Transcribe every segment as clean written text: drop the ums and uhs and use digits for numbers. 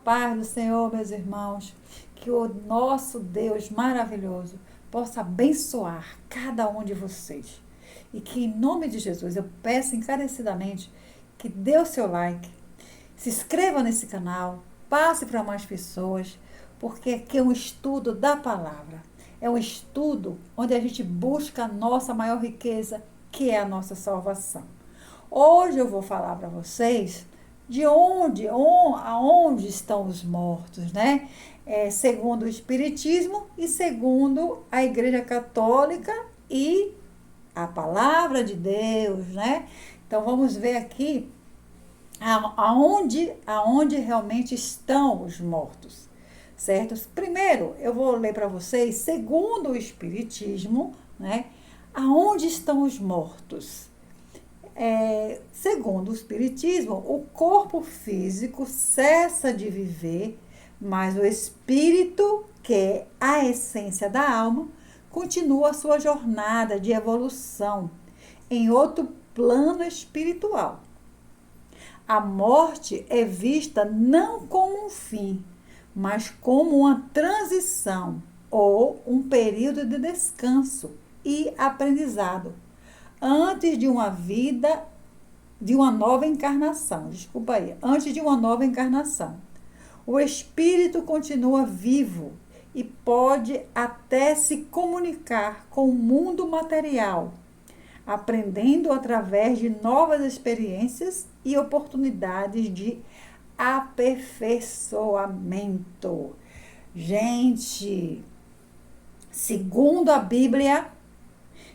paz do Senhor, meus irmãos, que o nosso Deus maravilhoso possa abençoar cada um de vocês. E que em nome de Jesus eu peço encarecidamente que dê o seu like, se inscreva nesse canal, passe para mais pessoas, porque aqui é um estudo da palavra. É um estudo onde a gente busca a nossa maior riqueza, que é a nossa salvação. Hoje eu vou falar para vocês de aonde estão os mortos, né? Segundo o Espiritismo e segundo a Igreja Católica e a Palavra de Deus, né? Então vamos ver aqui aonde realmente estão os mortos, certo? Primeiro, eu vou ler para vocês, segundo o Espiritismo, né? Aonde estão os mortos? Segundo o Espiritismo, o corpo físico cessa de viver, mas o espírito, que é a essência da alma, continua a sua jornada de evolução em outro plano espiritual. A morte é vista não como um fim, mas como uma transição ou um período de descanso e aprendizado antes de uma vida, de uma nova encarnação. Desculpa aí, antes de uma nova encarnação. O espírito continua vivo e pode até se comunicar com o mundo material, aprendendo através de novas experiências e oportunidades de aperfeiçoamento. Gente, segundo a Bíblia,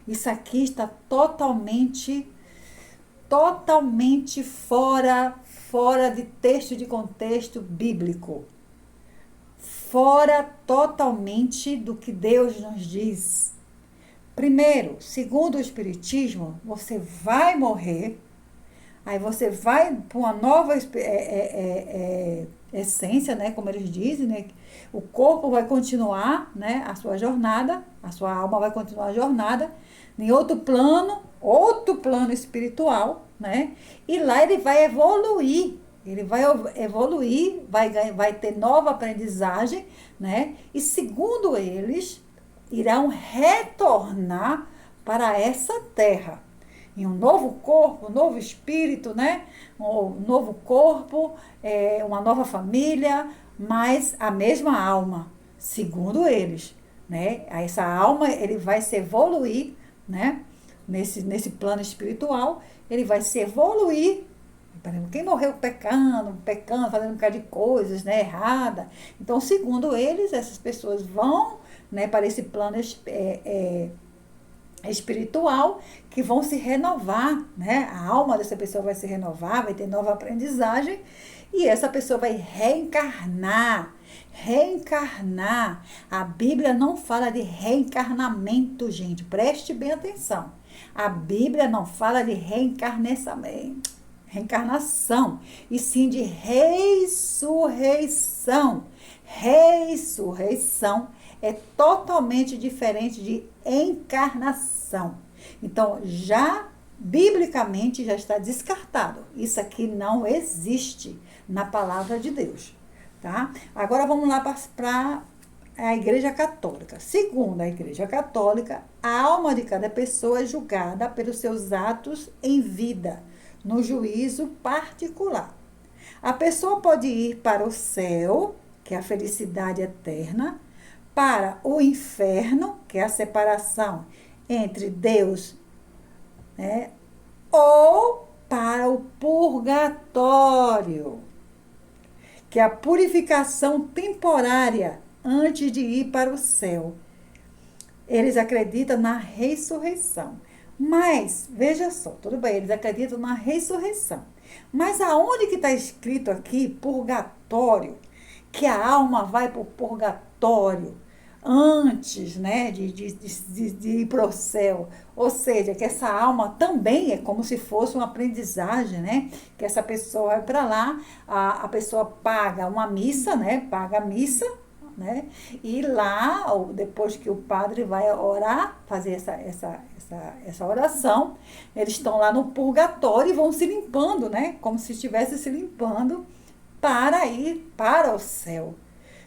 isso aqui está totalmente fora de texto, de contexto bíblico. Fora totalmente do que Deus nos diz. Primeiro, segundo o Espiritismo, você vai morrer, aí você vai para uma nova essência, né, como eles dizem, né, o corpo vai continuar, né, a sua jornada, a sua alma vai continuar a jornada em outro plano espiritual, né, e lá ele vai evoluir, vai ter nova aprendizagem, né, e segundo eles, irão retornar para essa terra em um novo corpo, um novo espírito, né? Um novo corpo, uma nova família, mas a mesma alma, segundo eles, né? Essa alma ele vai se evoluir, né? Nesse plano espiritual, ele vai se evoluir. Quem morreu pecando, fazendo um bocado de coisas, né, errada. Então, segundo eles, essas pessoas vão, né, para esse plano espiritual, que vão se renovar, né? A alma dessa pessoa vai se renovar, vai ter nova aprendizagem, e essa pessoa vai reencarnar. A Bíblia não fala de reencarnamento, gente, preste bem atenção. A Bíblia não fala de reencarnação, e sim de ressurreição. Ressurreição é totalmente diferente de encarnação. Então, biblicamente já está descartado. Isso aqui não existe na palavra de Deus, tá? Agora vamos lá para a Igreja Católica. Segundo a Igreja Católica, a alma de cada pessoa é julgada pelos seus atos em vida, no juízo particular. A pessoa pode ir para o céu, que é a felicidade eterna, para o inferno, que é a separação entre Deus, né, ou para o purgatório, que é a purificação temporária antes de ir para o céu. Eles acreditam na ressurreição. Mas, veja só, tudo bem, eles acreditam na ressurreição. Mas aonde que está escrito aqui purgatório? Que a alma vai para o purgatório antes, né, de ir para o céu. Ou seja, que essa alma também é como se fosse uma aprendizagem, né? Que essa pessoa vai para lá, a pessoa paga uma missa, né? Paga a missa, né? E lá, depois que o padre vai orar, fazer essa oração, eles estão lá no purgatório e vão se limpando, né? Como se estivesse se limpando para ir para o céu.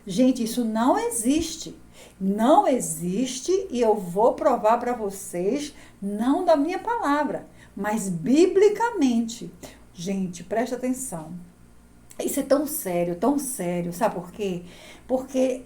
Gente, isso não existe. Não existe e eu vou provar para vocês, não da minha palavra, mas biblicamente. Gente, presta atenção. Isso é tão sério, sabe por quê? Porque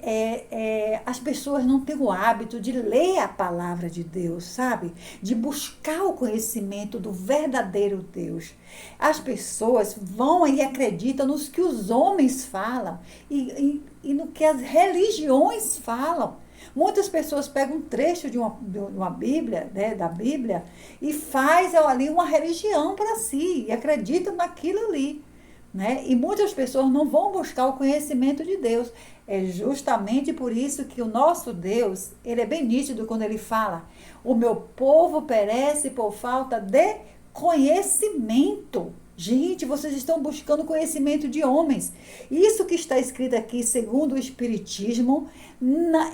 as pessoas não têm o hábito de ler a palavra de Deus, sabe? De buscar o conhecimento do verdadeiro Deus. As pessoas vão e acreditam nos que os homens falam e no que as religiões falam. Muitas pessoas pegam um trecho de uma Bíblia, né, da Bíblia, e faz ali uma religião para si, e acreditam naquilo ali. Né? E muitas pessoas não vão buscar o conhecimento de Deus. É justamente por isso que o nosso Deus, ele é bem nítido quando ele fala: o meu povo perece por falta de conhecimento. Gente, vocês estão buscando conhecimento de homens. Isso que está escrito aqui, segundo o Espiritismo,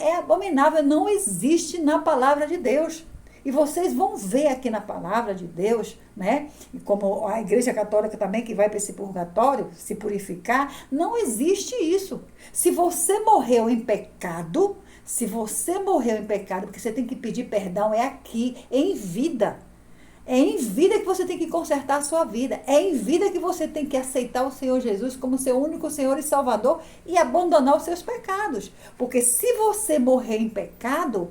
é abominável, não existe na palavra de Deus. E vocês vão ver aqui na palavra de Deus, né? E como a Igreja Católica também, que vai para esse purgatório, se purificar, não existe isso. Se você morreu em pecado, porque você tem que pedir perdão, é aqui, em vida. É em vida que você tem que consertar a sua vida. É em vida que você tem que aceitar o Senhor Jesus como seu único Senhor e Salvador e abandonar os seus pecados. Porque se você morrer em pecado,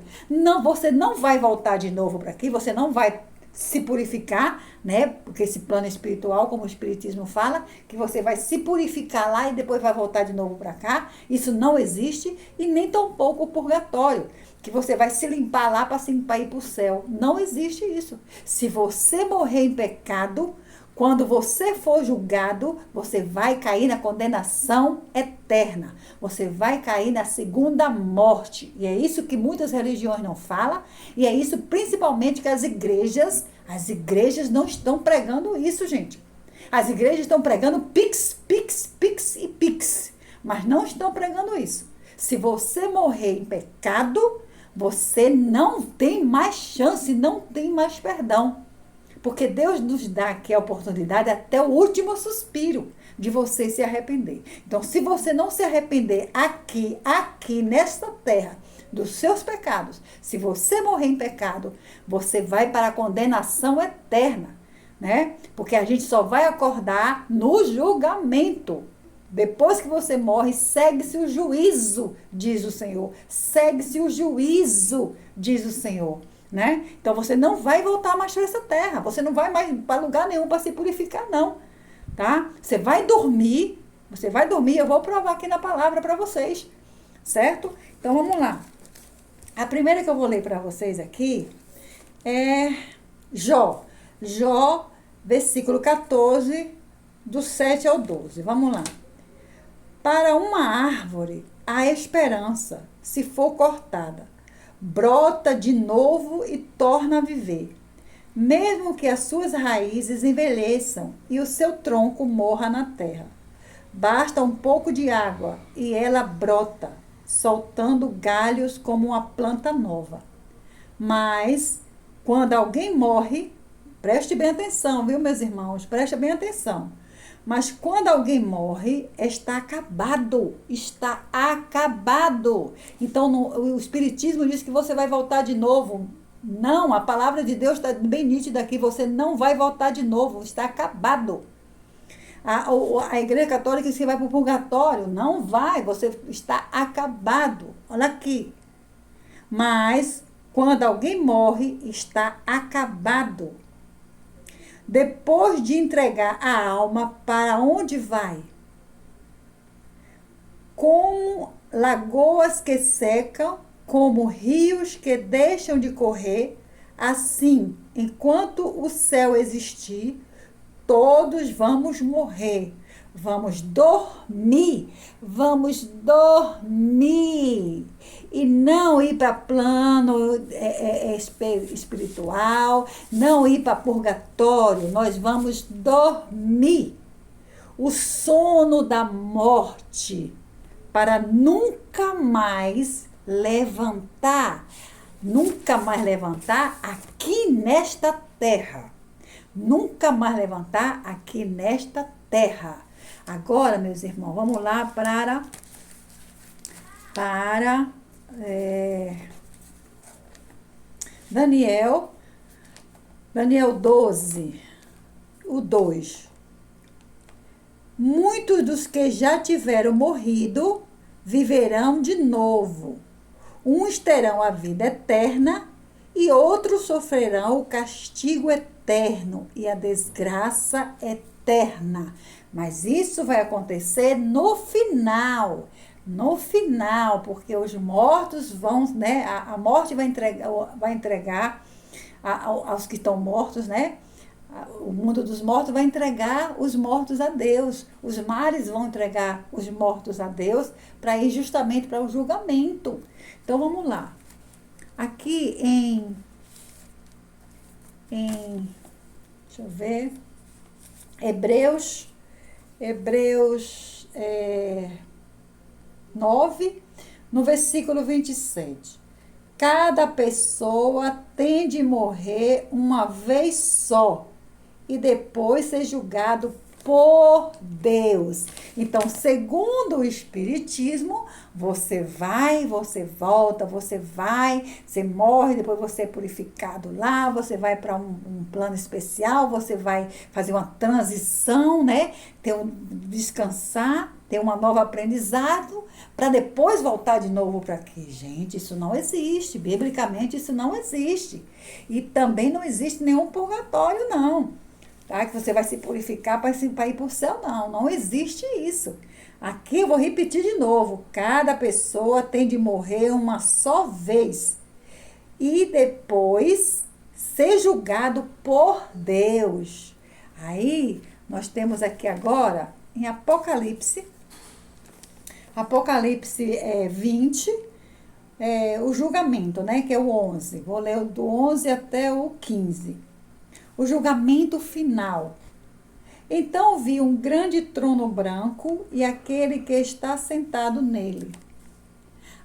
você não vai voltar de novo para aqui, você não vai se purificar, né? Porque esse plano espiritual, como o Espiritismo fala, que você vai se purificar lá e depois vai voltar de novo para cá. Isso não existe, e nem tampouco o purgatório, que você vai se limpar lá para ir para o céu. Não existe isso. Se você morrer em pecado, quando você for julgado, você vai cair na condenação eterna. Você vai cair na segunda morte. E é isso que muitas religiões não falam. E é isso principalmente que as igrejas não estão pregando isso, gente. As igrejas estão pregando pix, pix, pix e pix. Mas não estão pregando isso. Se você morrer em pecado, você não tem mais chance, não tem mais perdão. Porque Deus nos dá aqui a oportunidade até o último suspiro de você se arrepender. Então, se você não se arrepender aqui nesta terra dos seus pecados, se você morrer em pecado, você vai para a condenação eterna, né? Porque a gente só vai acordar no julgamento. Depois que você morre, segue-se o juízo, diz o Senhor. Segue-se o juízo, diz o Senhor. Né? Então você não vai voltar mais para essa terra. Você não vai mais para lugar nenhum para se purificar, não. Tá? Você vai dormir. Eu vou provar aqui na palavra para vocês. Certo? Então vamos lá. A primeira que eu vou ler para vocês aqui é Jó. Jó, versículo 14, do 7 ao 12. Vamos lá. Para uma árvore há esperança, se for cortada. Brota de novo e torna a viver. Mesmo que as suas raízes envelheçam e o seu tronco morra na terra. Basta um pouco de água e ela brota, soltando galhos como uma planta nova. Mas, quando alguém morre, preste bem atenção, viu, meus irmãos? Preste bem atenção. Mas quando alguém morre, está acabado. Está acabado. Então, o Espiritismo diz que você vai voltar de novo. Não, a palavra de Deus está bem nítida aqui. Você não vai voltar de novo. Está acabado. A Igreja Católica diz que vai para o purgatório. Não vai. Você está acabado. Olha aqui. Mas, quando alguém morre, está acabado. Depois de entregar a alma, para onde vai? Como lagoas que secam, como rios que deixam de correr, assim, enquanto o céu existir, todos vamos morrer. Vamos dormir. E não ir para plano espiritual, não ir para purgatório. Nós vamos dormir. O sono da morte, para nunca mais levantar aqui nesta terra. Nunca mais levantar aqui nesta terra. Agora, meus irmãos, vamos lá para Daniel, Daniel 12, o 2. Muitos dos que já tiveram morrido viverão de novo. Uns terão a vida eterna e outros sofrerão o castigo eterno e a desgraça eterna. Mas isso vai acontecer no final. No final, porque os mortos vão, né? A morte vai entregar aos que estão mortos, né? O mundo dos mortos vai entregar os mortos a Deus. Os mares vão entregar os mortos a Deus para ir justamente para o julgamento. Então vamos lá. Aqui deixa eu ver, Hebreus 9, no versículo 27. Cada pessoa tem de morrer uma vez só e depois ser julgado por Deus. Então, segundo o Espiritismo, você vai, você volta, você morre, depois você é purificado lá, você vai para um plano especial, você vai fazer uma transição, né? Descansar, ter um novo aprendizado, para depois voltar de novo para aqui. Gente, isso não existe. Biblicamente, isso não existe. E também não existe nenhum purgatório, não. Tá? Que você vai se purificar para ir para o céu, não. Não existe isso. Aqui eu vou repetir de novo. Cada pessoa tem de morrer uma só vez. E depois ser julgado por Deus. Aí, nós temos aqui agora, em Apocalipse 20, o julgamento, né? Que é o 11. Vou ler do 11 até o 15. O julgamento final. Então vi um grande trono branco e aquele que está sentado nele.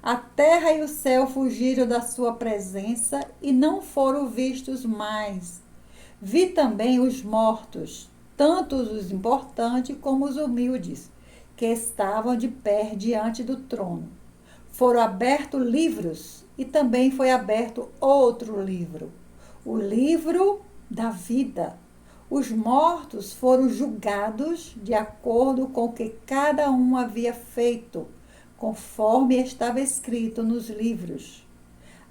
A terra e o céu fugiram da sua presença e não foram vistos mais. Vi também os mortos, tanto os importantes como os humildes, que estavam de pé diante do trono. Foram abertos livros e também foi aberto outro livro, o livro da vida. Os mortos foram julgados de acordo com o que cada um havia feito, conforme estava escrito nos livros.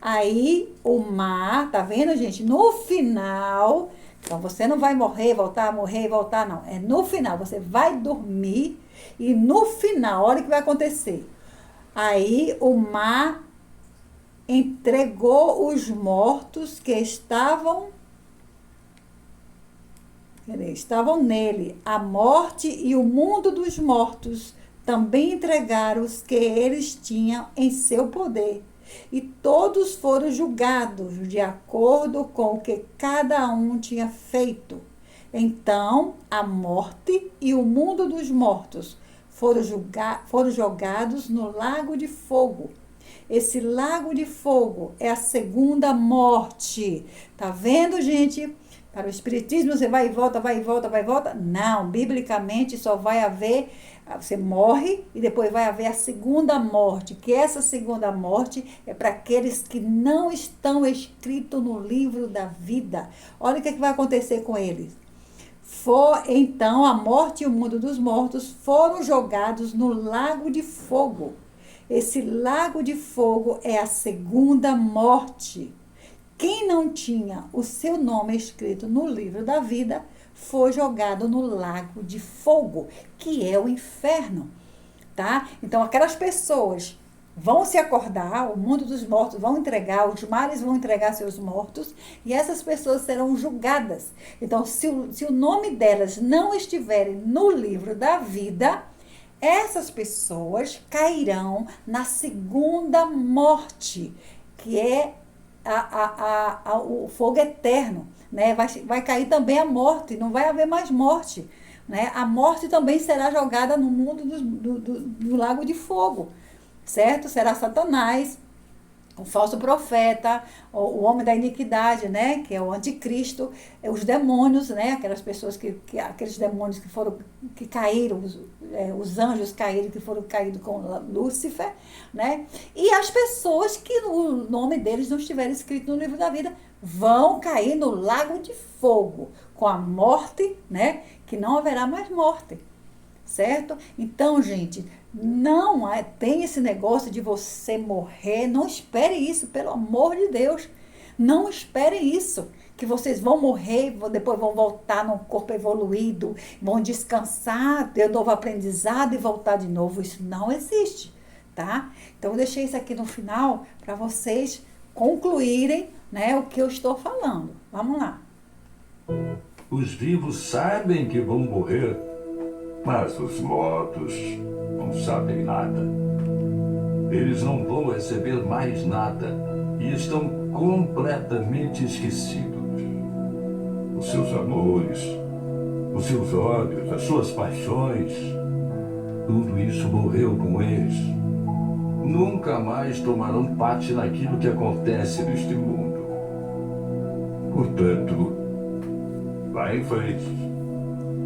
Aí o mar, tá vendo, gente? No final, então você não vai morrer e voltar, não. É no final, você vai dormir e no final, olha o que vai acontecer. Aí o mar entregou os mortos que estavam nele. A morte e o mundo dos mortos também entregaram os que eles tinham em seu poder. E todos foram julgados de acordo com o que cada um tinha feito. Então, a morte e o mundo dos mortos foram jogados no lago de fogo. Esse lago de fogo é a segunda morte. Tá vendo, gente? Para o Espiritismo, você vai e volta, vai e volta, vai e volta. Não, biblicamente só vai haver, você morre e depois vai haver a segunda morte, que essa segunda morte é para aqueles que não estão escritos no livro da vida. Olha o que vai acontecer com eles. Então, a morte e o mundo dos mortos foram jogados no lago de fogo. Esse lago de fogo é a segunda morte. Quem não tinha o seu nome escrito no livro da vida foi jogado no lago de fogo, que é o inferno, tá? Então, aquelas pessoas vão se acordar, o mundo dos mortos vão entregar, os mares vão entregar seus mortos, e essas pessoas serão julgadas. Então, se o nome delas não estiverem no livro da vida, essas pessoas cairão na segunda morte, que é o fogo eterno, né? Vai cair também a morte, não vai haver mais morte, né? A morte também será jogada no mundo do lago de fogo, certo? Será Satanás o falso profeta, o homem da iniquidade, né, que é o anticristo, os demônios, né, aquelas pessoas aqueles demônios que caíram, os anjos caíram, que foram caídos com Lúcifer, né, e as pessoas que o nome deles não estiver escrito no livro da vida vão cair no lago de fogo, com a morte, né, que não haverá mais morte. Certo? Então, gente, não tem esse negócio de você morrer. Não espere isso, pelo amor de Deus. Não espere isso. Que vocês vão morrer, depois vão voltar num corpo evoluído, vão descansar, ter um novo aprendizado e voltar de novo. Isso não existe, tá? Então, eu deixei isso aqui no final para vocês concluírem, né, o que eu estou falando. Vamos lá. Os vivos sabem que vão morrer, mas os mortos não sabem nada. Eles não vão receber mais nada e estão completamente esquecidos. Os seus amores, os seus ódios, as suas paixões, tudo isso morreu com eles. Nunca mais tomarão parte naquilo que acontece neste mundo. Portanto, vá em frente.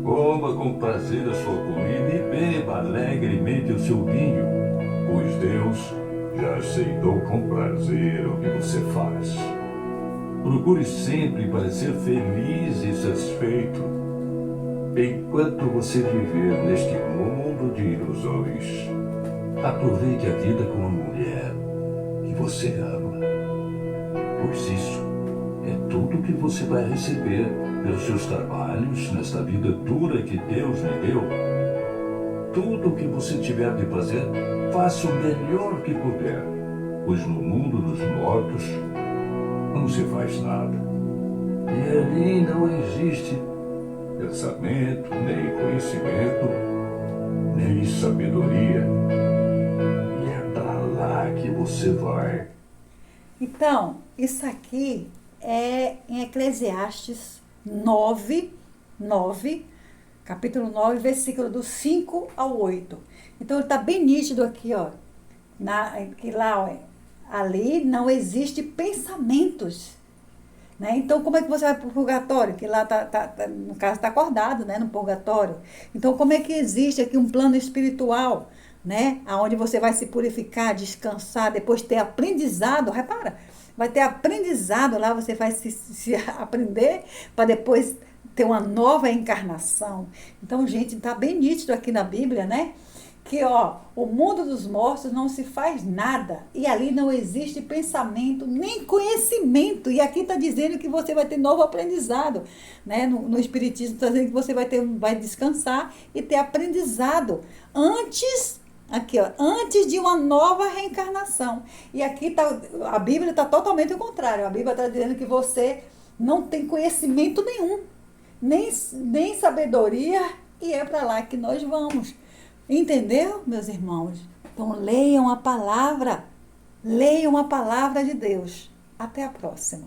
Coma com prazer a sua comida e beba alegremente o seu vinho, pois Deus já aceitou com prazer o que você faz. Procure sempre parecer feliz e satisfeito. Enquanto você viver neste mundo de ilusões, aproveite a vida com a mulher que você ama, pois isso é tudo que você vai receber pelos seus trabalhos nesta vida dura que Deus lhe deu. Tudo o que você tiver de fazer, faça o melhor que puder, pois no mundo dos mortos não se faz nada. E ali não existe pensamento, nem conhecimento, nem sabedoria. E é para lá que você vai. Então, isso aqui é em Eclesiastes 9, capítulo 9, versículo do 5 ao 8. Então, está bem nítido aqui, ó, que lá, ó, ali não existe pensamentos, né? Então, como é que você vai para o purgatório? Que lá, no caso, está acordado, né, no purgatório. Então, como é que existe aqui um plano espiritual, né, onde você vai se purificar, descansar, depois ter aprendizado, repara, vai ter aprendizado lá, você vai se aprender para depois ter uma nova encarnação. Então, gente, está bem nítido aqui na Bíblia, né? Que, ó, o mundo dos mortos não se faz nada. E ali não existe pensamento, nem conhecimento. E aqui está dizendo que você vai ter novo aprendizado, né? No Espiritismo está dizendo que você vai descansar e ter aprendizado antes... Aqui, ó, antes de uma nova reencarnação. E aqui a Bíblia está totalmente ao contrário. A Bíblia está dizendo que você não tem conhecimento nenhum, nem sabedoria, e é para lá que nós vamos. Entendeu, meus irmãos? Então, leiam a palavra de Deus. Até a próxima.